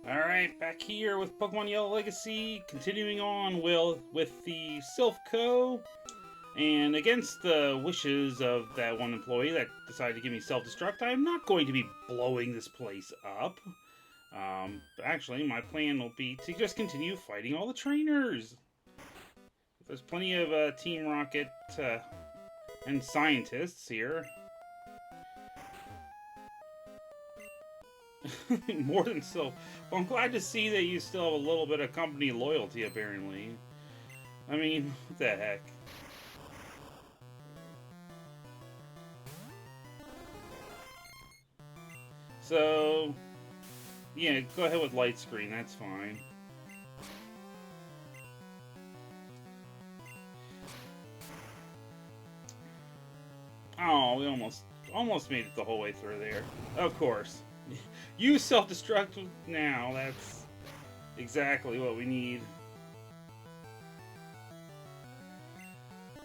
Alright, back here with Pokemon Yellow Legacy, continuing on with the Silph and against the wishes of that one employee that decided to give me self-destruct, I'm not going to be blowing this place up. Actually, my plan will be to just continue fighting all the trainers. There's plenty of Team Rocket and scientists here. More than so. Well, I'm glad to see that you still have a little bit of company loyalty, apparently. I mean, what the heck? So, yeah, go ahead with light screen, that's fine. Oh, we almost made it the whole way through there. Of course. Use self-destruct now, that's exactly what we need.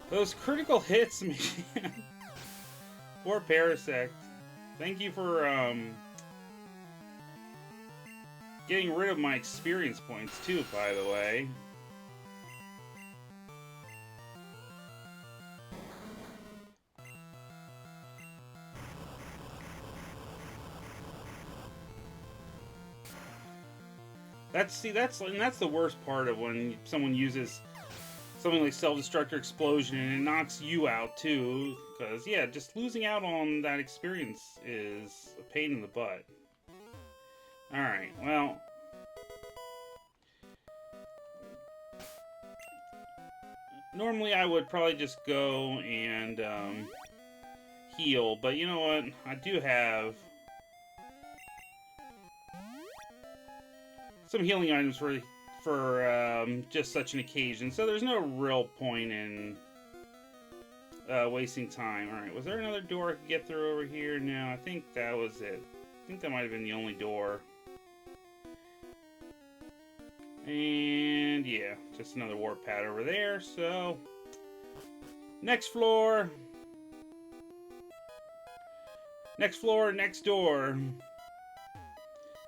Those critical hits, man. Poor Parasect. Thank you for getting rid of my experience points too, by the way. That's the worst part of when someone uses something like self-destruct or explosion and it knocks you out too, because yeah, just losing out on that experience is a pain in the butt. Alright, well, normally I would probably just go and heal, but you know what, I do have some healing items for just such an occasion, so there's no real point in wasting time. Alright, was there another door I could get through over here? No, I think that was it. I think that might have been the only door. And yeah, just another warp pad over there, so next floor. Next floor, next door.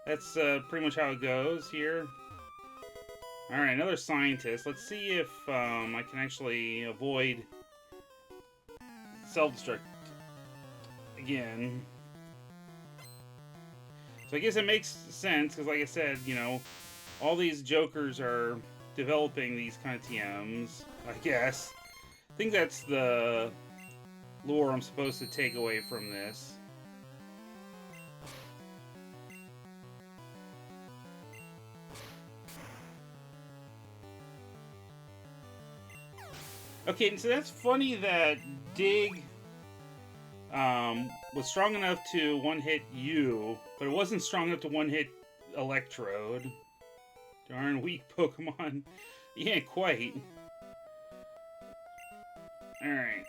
That's pretty much how it goes here. Alright, another scientist. Let's see if I can actually avoid self-destruct again. So I guess it makes sense, because like I said, you know, all these jokers are developing these kind of TMs, I guess. I think that's the lore I'm supposed to take away from this. Okay, so that's funny that Dig was strong enough to one-hit you, but it wasn't strong enough to one-hit Electrode. Darn weak Pokemon. Yeah, quite. Alright.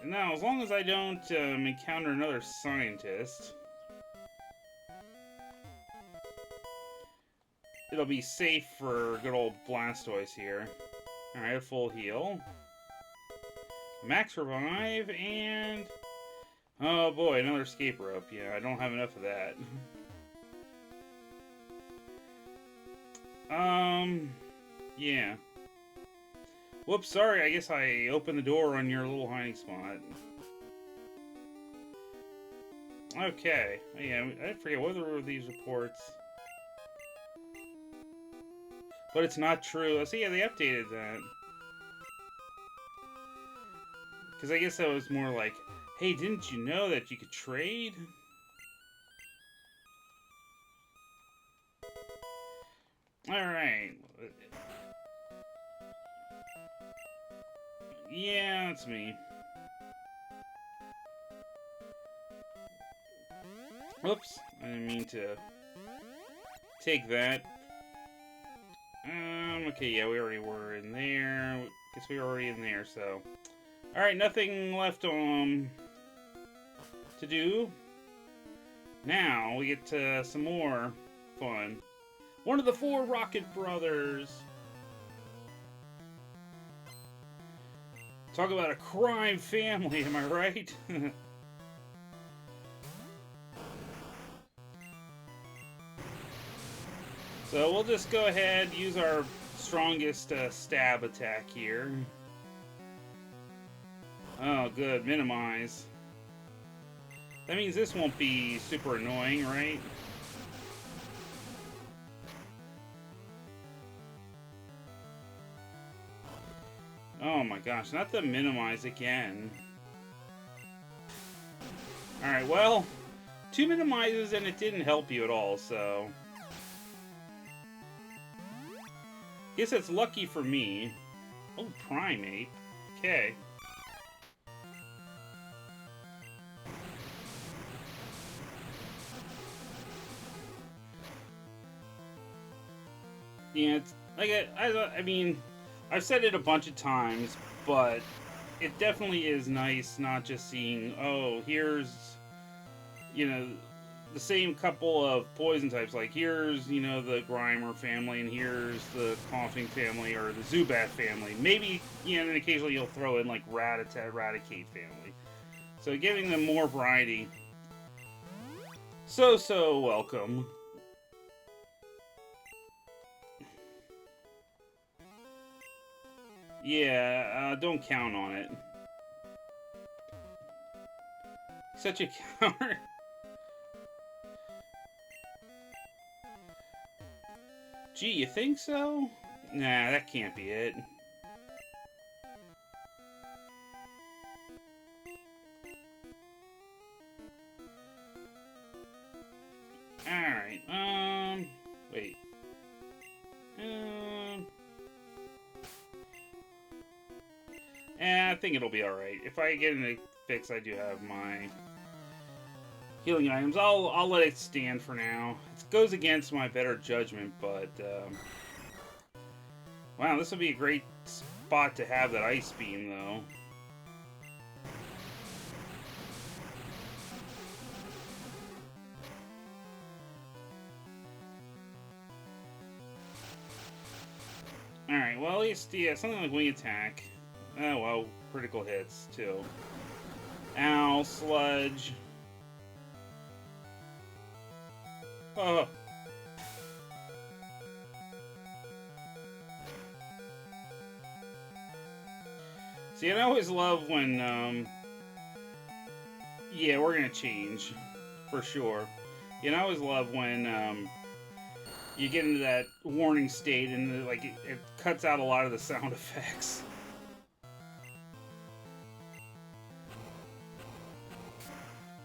Now, as long as I don't encounter another scientist, it'll be safe for good old Blastoise here. Alright, a full heal. Max revive, and oh boy, another escape rope. Yeah, I don't have enough of that. Yeah. Whoops, sorry, I guess I opened the door on your little hiding spot. Okay, yeah, I forget, what were these reports? But it's not true. So yeah, they updated that. Because I guess that was more like, hey, didn't you know that you could trade? Alright. Yeah, that's me. Whoops, I didn't mean to take that. Okay, yeah, we already were in there. Guess we were already in there, so. Alright, nothing left to do. Now, we get to some more fun. One of the 4 Rocket Brothers! Talk about a crime family, am I right? So we'll just go ahead, use our strongest stab attack here. Oh, good. Minimize. That means this won't be super annoying, right? Oh my gosh, not the minimize again. Alright, well, 2 minimizes and it didn't help you at all, so... Guess it's lucky for me. Oh, primate. Okay. Yeah, it's like I mean, I've said it a bunch of times, but it definitely is nice not just seeing, oh, here's, you know, the same couple of poison types. Like, here's, you know, the Grimer family, and here's the Coughing family, or the Zubat family. Maybe, you know, and occasionally you'll throw in, like, Raticate family. So giving them more variety. So welcome. Yeah, don't count on it. Such a coward. Gee, you think so? Nah, that can't be it. Alright, wait. I think it'll be alright. If I get in a fix, I do have my healing items. I'll let it stand for now. It goes against my better judgment, but, wow, this would be a great spot to have that ice beam, though. Alright, well, at least, yeah, something like wing attack. Oh, well, critical hits, too. Ow, sludge. Oh. See, I always love when, yeah, we're gonna change. For sure. You know, I always love when, you get into that warning state and, like, it cuts out a lot of the sound effects.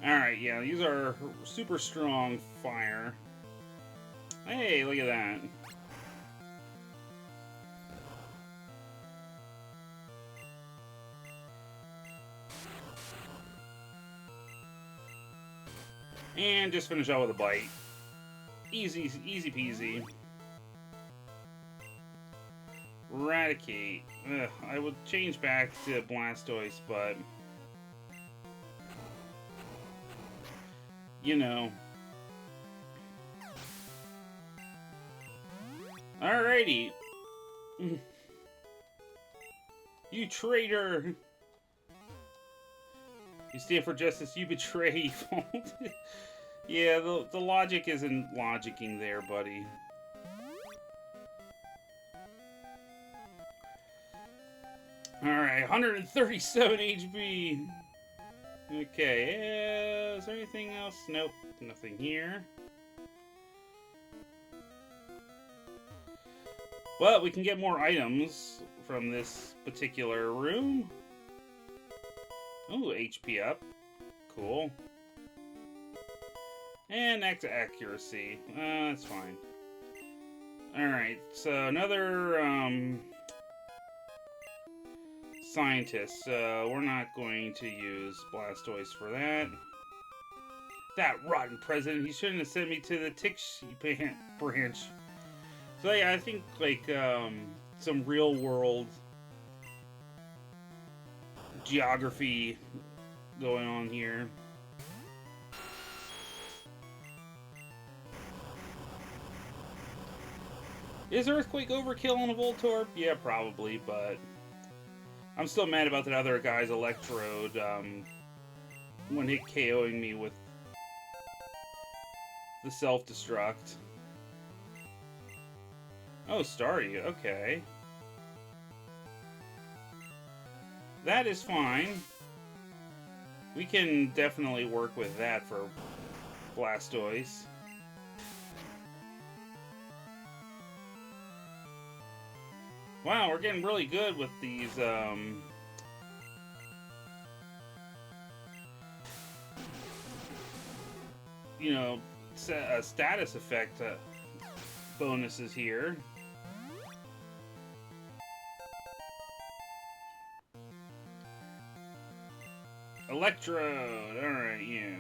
Alright, yeah, these are super strong fire. Hey, look at that. And just finish out with a bite. Easy peasy. Eradicate. Ugh, I would change back to Blastoise, but... you know. Alrighty. You traitor! You stand for justice, you betray evil. Yeah, the logic isn't logicking there, buddy. Alright, 137 HP. Okay, is there anything else? Nope, nothing here. But we can get more items from this particular room. Ooh, HP up. Cool. And next accuracy. That's fine. Alright, so another, scientist. We're not going to use Blastoise for that. That rotten president, he shouldn't have sent me to the Tixie branch. So yeah, I think, like, some real-world geography going on here. Is Earthquake overkill on a Voltorb? Yeah, probably, but I'm still mad about that other guy's Electrode, when it KOing me with the self-destruct. Oh, Starry, okay. That is fine. We can definitely work with that for Blastoise. Wow, we're getting really good with these, you know, status effect bonuses here. Electrode, alright, yeah.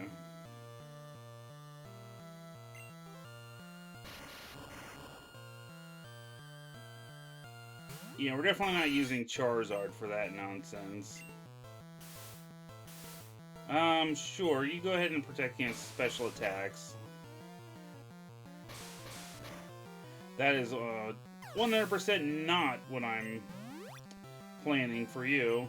Yeah, we're definitely not using Charizard for that nonsense. Sure, you go ahead and protect against special attacks. That is, 100% not what I'm planning for you.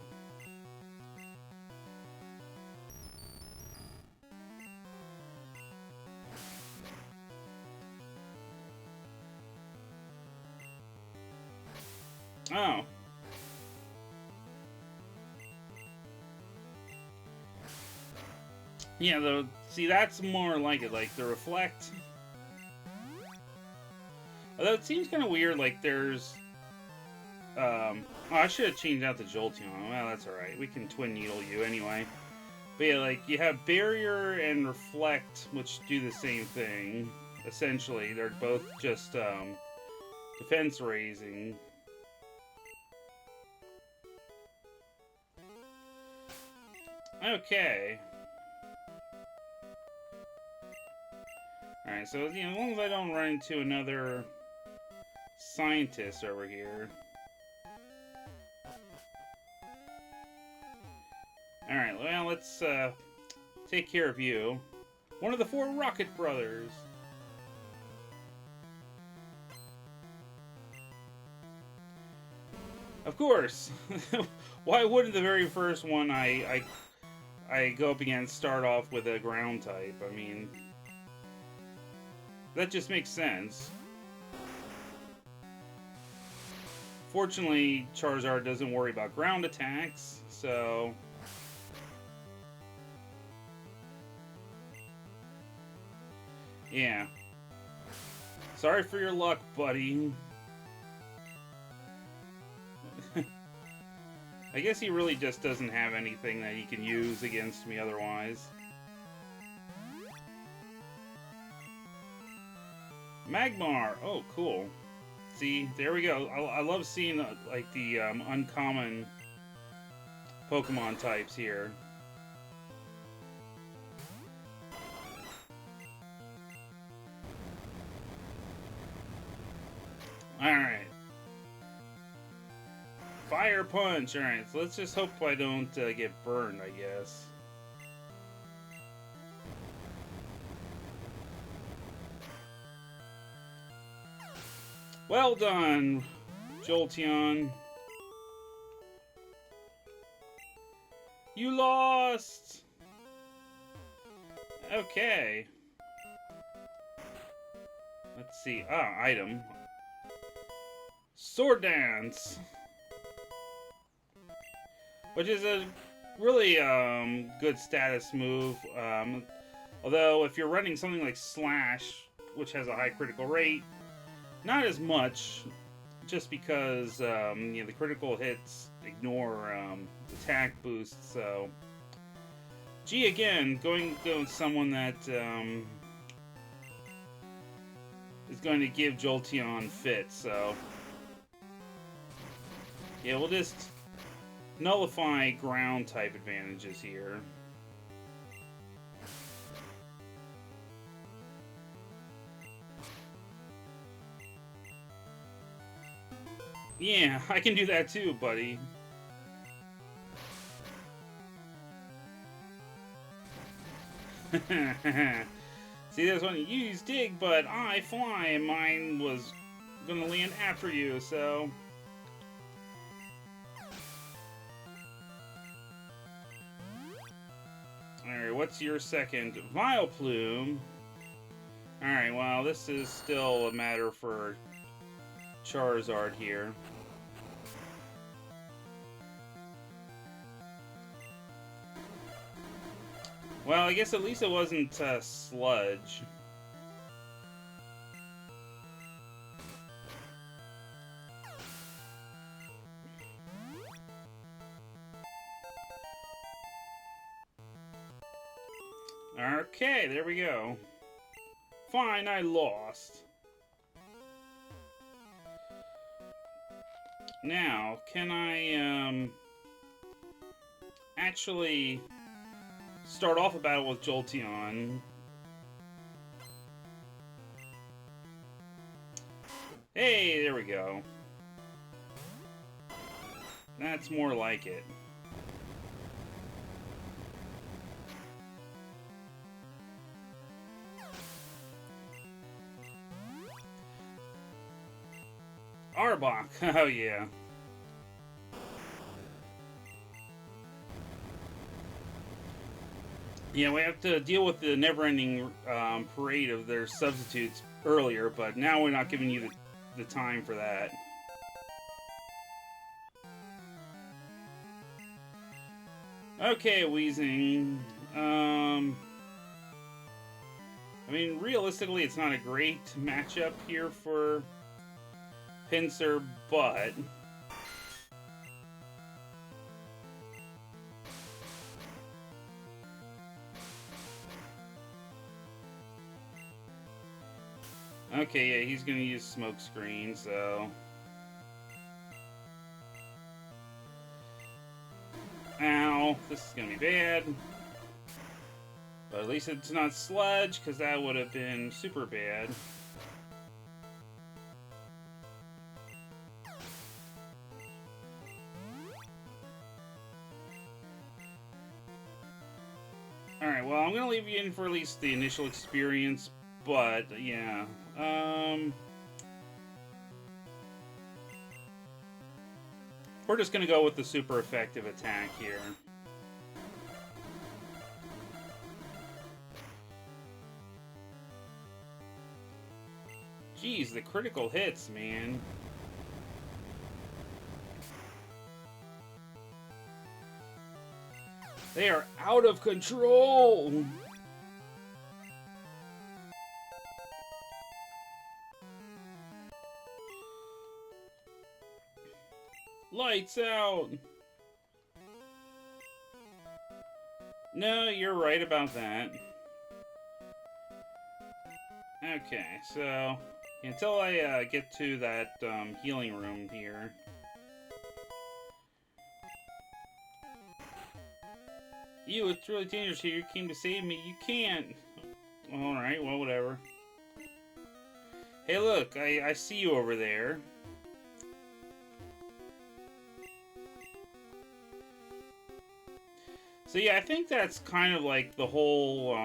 Oh. Yeah, see, that's more like it, like the Reflect. Although it seems kind of weird, like there's... oh, I should have changed out the Jolteon. Well, that's alright. We can Twin Needle you anyway. But yeah, like, you have Barrier and Reflect, which do the same thing. Essentially, they're both just, defense raising. Okay. Alright, so, you know, as long as I don't run into another scientist over here. Alright, well, let's, take care of you. One of the 4 Rocket Brothers. Of course! Why wouldn't the very first one I go up against start off with a ground type? I mean, that just makes sense. Fortunately, Charizard doesn't worry about ground attacks, so... yeah. Sorry for your luck, buddy. I guess he really just doesn't have anything that he can use against me otherwise. Magmar! Oh, cool. See, there we go. I love seeing, like, the uncommon Pokemon types here. Alright. Fire Punch! Alright, so let's just hope I don't get burned, I guess. Well done, Jolteon. You lost! Okay. Let's see. Ah, item. Sword Dance! Which is a really good status move. Although, if you're running something like Slash, which has a high critical rate, not as much, just because you know, the critical hits ignore attack boosts. So, G again, going with someone that is going to give Jolteon fit. So, yeah, we'll just nullify ground type advantages here. Yeah, I can do that too, buddy. See, there's one you use Dig, but I fly, and mine was gonna land after you, so... Alright, what's your second? Vileplume. Alright, well, this is still a matter for Charizard here. Well, I guess at least it wasn't Sludge. Okay, there we go. Fine, I lost. Now, can I, actually start off a battle with Jolteon? Hey, there we go. That's more like it. Arbok, oh yeah. Yeah, we have to deal with the never-ending parade of their substitutes earlier, but now we're not giving you the time for that. Okay, Weezing. I mean, realistically, it's not a great matchup here for Pinsir, but okay, yeah, he's gonna use Smoke Screen, so ow, this is gonna be bad. But at least it's not Sludge, because that would have been super bad. Alright, well, I'm going to leave you in for at least the initial experience, but, yeah. We're just going to go with the super effective attack here. Jeez, the critical hits, man. They are out of control! Lights out! No, you're right about that. Okay, so until I get to that healing room here. You, it's really dangerous here. You came to save me. You can't. Alright, well, whatever. Hey, look, I see you over there. So yeah, I think that's kind of like the whole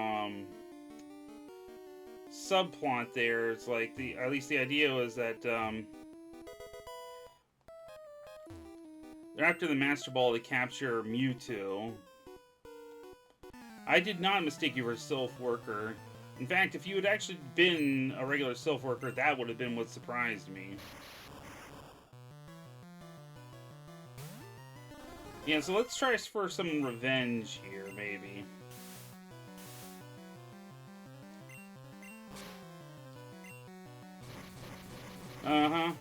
subplot there. It's like at least the idea was that they're after the Master Ball to capture Mewtwo. I did not mistake you for a Sylph Worker. In fact, if you had actually been a regular Sylph Worker, that would have been what surprised me. Yeah, so let's try for some revenge here, maybe. Uh-huh.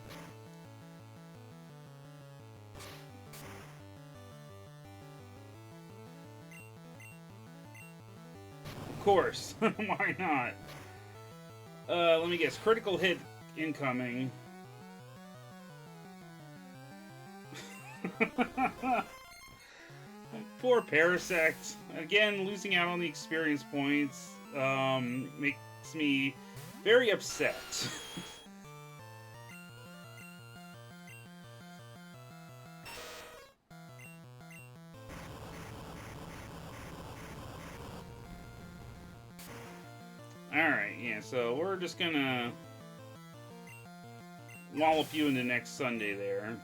Of course. Why not? Let me guess. Critical hit incoming. Poor Parasect. Again, losing out on the experience points makes me very upset. Alright, yeah, so we're just gonna wallop you into next Sunday there.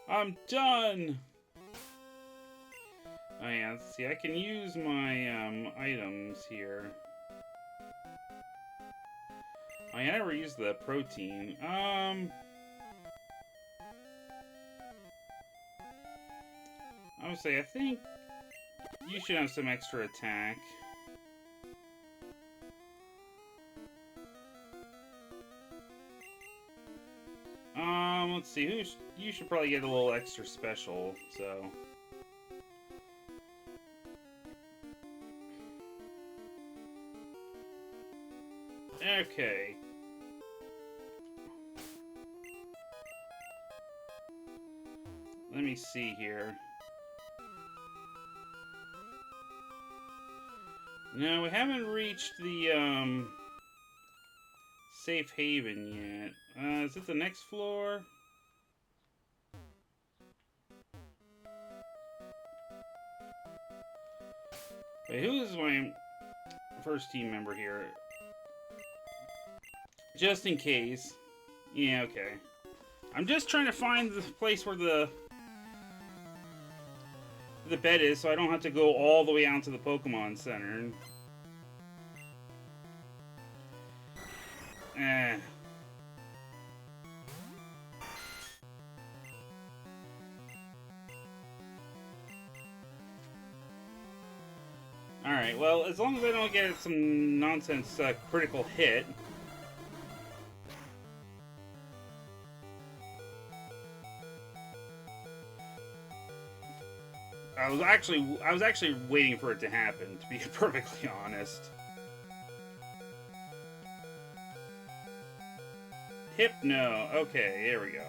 I'm done! Oh yeah, let's see, I can use my items here. I never used the protein. Honestly, I think you should have some extra attack. Let's see. You should probably get a little extra special. So. Okay. Let me see here. No, we haven't reached the safe haven yet. Is it the next floor? Wait, who is my first team member here? Just in case. Yeah, okay. I'm just trying to find the place where the bed is, so I don't have to go all the way out to the Pokemon Center. Alright, well, as long as I don't get some nonsense critical hit. I was actually waiting for it to happen, to be perfectly honest. Hypno. Okay, here we go.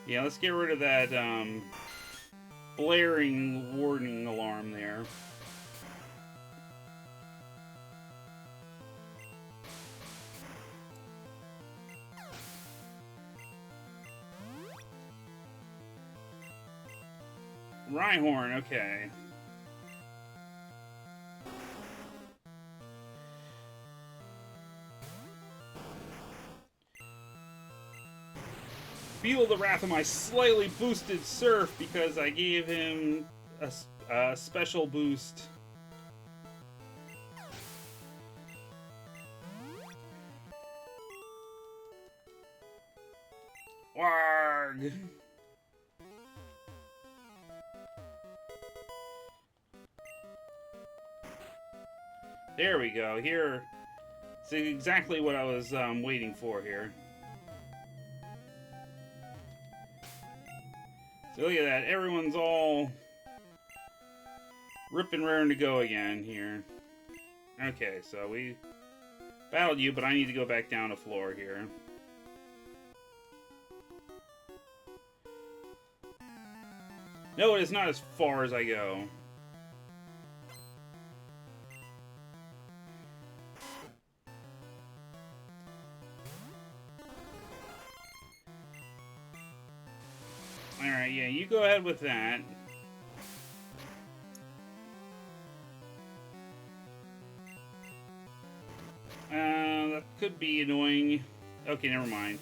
Yeah, let's get rid of that blaring warning alarm there. Rhyhorn, okay. Feel the wrath of my slightly boosted Surf because I gave him a special boost. Warg! There we go. Here, it's exactly what I was waiting for here. So look at that. Everyone's all rip and raring to go again here. Okay, so we battled you, but I need to go back down the floor here. No, it is not as far as I go. Alright, yeah, you go ahead with that. That could be annoying. Okay, never mind.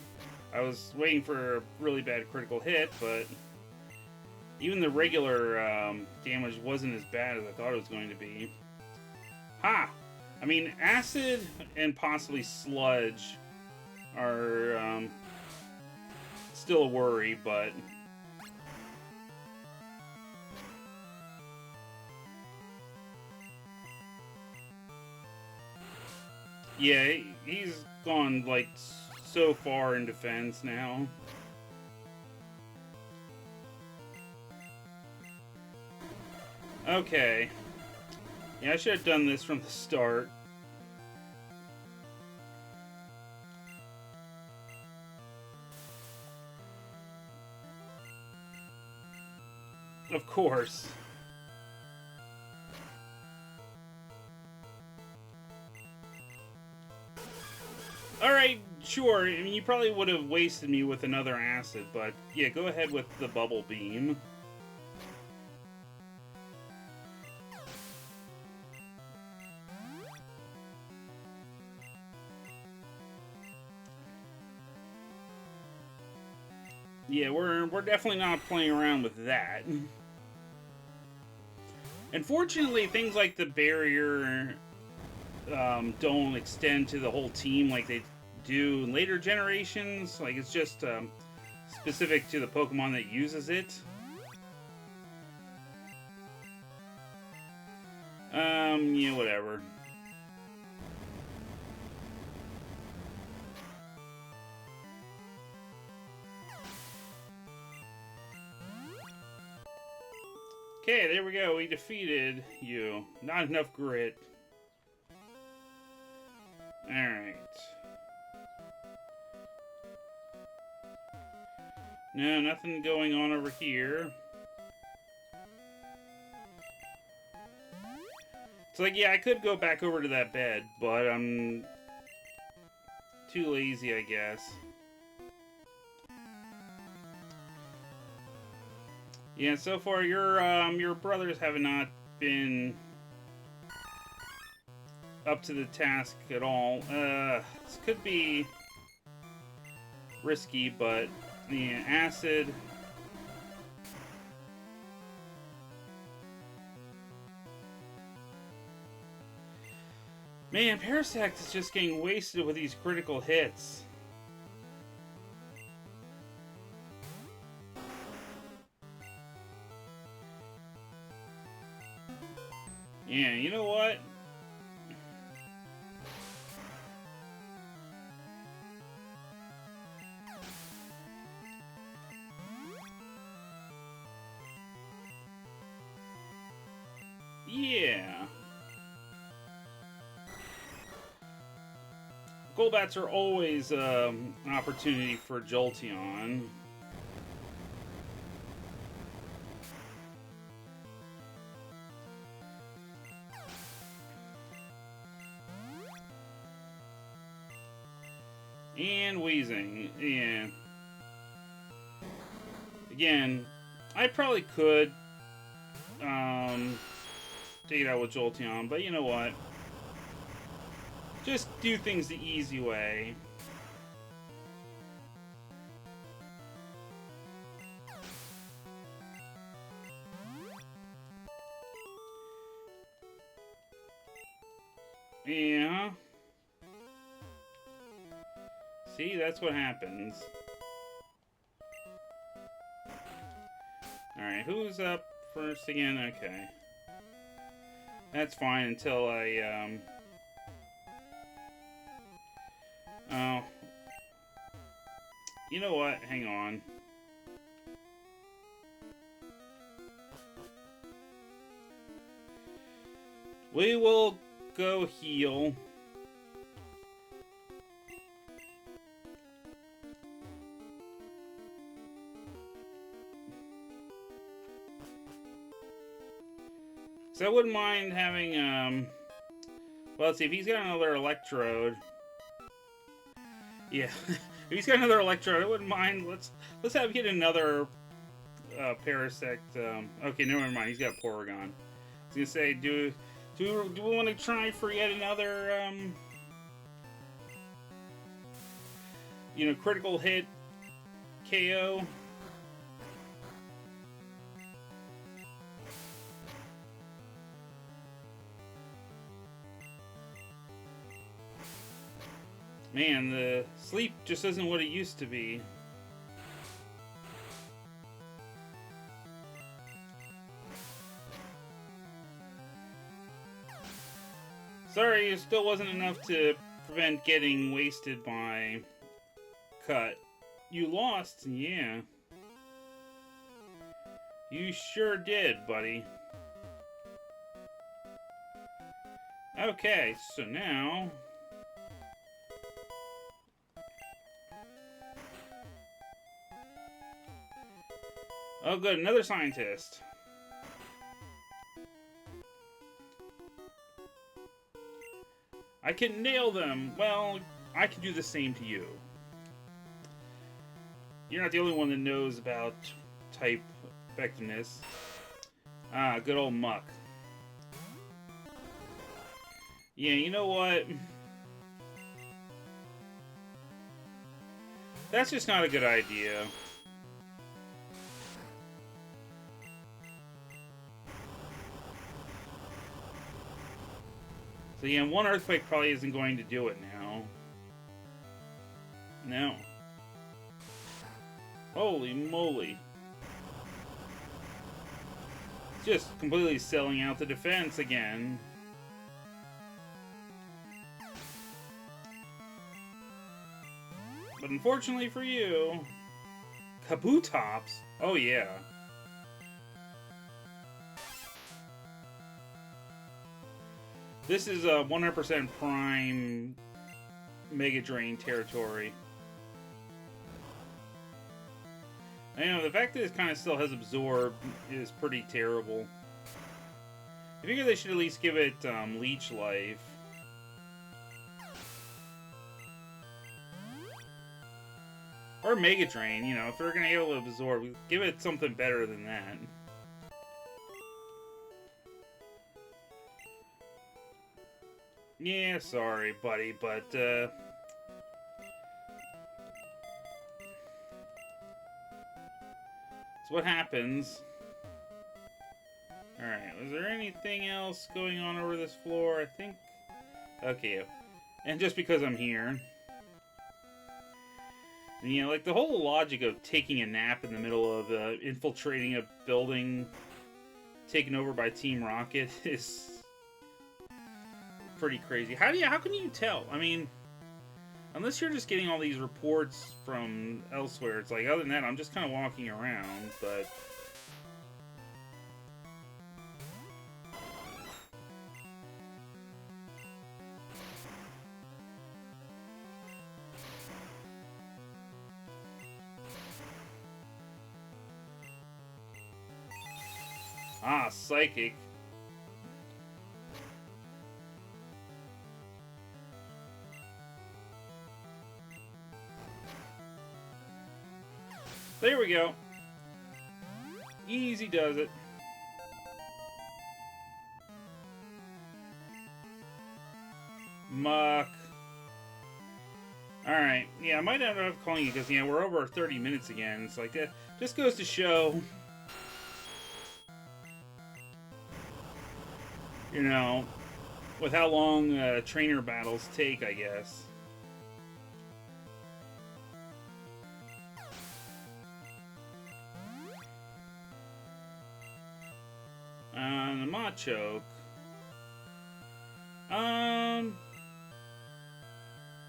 I was waiting for a really bad critical hit, but even the regular damage wasn't as bad as I thought it was going to be. Ha! I mean, acid and possibly sludge are still a worry, but... yeah, he's gone, like, so far in defense now. Okay. Yeah, I should have done this from the start. Of course. Alright, sure. I mean, you probably would have wasted me with another acid, but yeah, go ahead with the bubble beam. Yeah, we're definitely not playing around with that. Unfortunately, things like the barrier don't extend to the whole team like they do in later generations. Like, it's just specific to the Pokemon that uses it. Yeah, whatever. Okay, there we go. We defeated you. Not enough grit. Alright. No, nothing going on over here. It's like, yeah, I could go back over to that bed, but I'm too lazy, I guess. Yeah, so far your brothers have not been up to the task at all. This could be risky, but the acid. Man, Parasect is just getting wasted with these critical hits. Yeah, you know what? Yeah. Golbats are always an opportunity for Jolteon. And Wheezing, yeah. Again, I probably could take it out with Jolteon, but you know what? Just do things the easy way. Yeah. See, that's what happens. Alright, who's up first again? Okay. That's fine until I, Oh. You know what? Hang on. We will go heal. So I wouldn't mind having, well, let's see, if he's got another Electrode. Yeah, if he's got another Electrode, I wouldn't mind. Let's have him get another Parasect. Okay, never mind, he's got Porygon. I was gonna say, do we want to try for yet another, you know, critical hit KO? Man, the sleep just isn't what it used to be. Sorry, it still wasn't enough to prevent getting wasted by Cut. You lost, yeah. You sure did, buddy. Okay, so now... Oh, good, another scientist. I can nail them. Well, I can do the same to you. You're not the only one that knows about type effectiveness. Ah, good old Muck. Yeah, you know what? That's just not a good idea. So yeah, one earthquake probably isn't going to do it now. No. Holy moly. Just completely selling out the defense again. But unfortunately for you, Kabutops? Oh yeah. This is a 100% prime Mega Drain territory. I know, the fact that it kind of still has Absorb is pretty terrible. I figure they should at least give it Leech Life. Or Mega Drain, you know, if they're going to be able to absorb, give it something better than that. Yeah, sorry, buddy, but, it's what happens. Alright, was there anything else going on over this floor? I think... Okay, and just because I'm here... And, you know, like, the whole logic of taking a nap in the middle of infiltrating a building taken over by Team Rocket is pretty crazy. How can you tell? I mean, unless you're just getting all these reports from elsewhere, it's like, other than that, I'm just kind of walking around, but... Ah, Psychic. There we go. Easy does it. Muck. Alright, yeah, I might end up calling it because, you know, we're over 30 minutes again. It's like, that just goes to show... You know, with how long trainer battles take, I guess. The Machoke.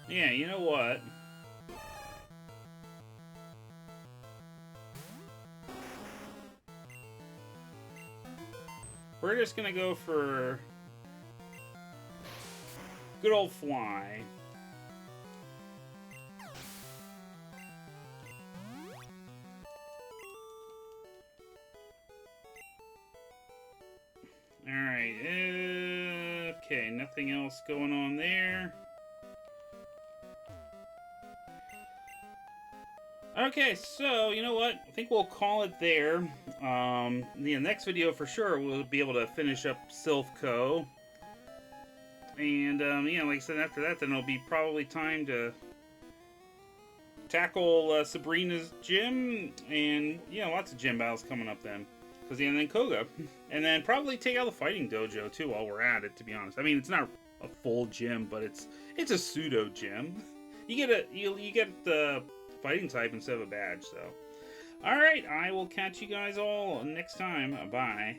Yeah, you know what? We're just gonna go for good old Fly. Alright, okay, nothing else going on there. Okay, so, you know what? I think we'll call it there. The next video, for sure, we'll be able to finish up Silph Co. And, yeah, like I said, after that, then it'll be probably time to tackle Sabrina's gym. And, yeah, lots of gym battles coming up then. Because, yeah, and then Koga. And then probably take out the fighting dojo, too, while we're at it, to be honest. I mean, it's not a full gym, but it's a pseudo gym. You get the fighting type instead of a badge, so. Alright, I will catch you guys all next time. Bye.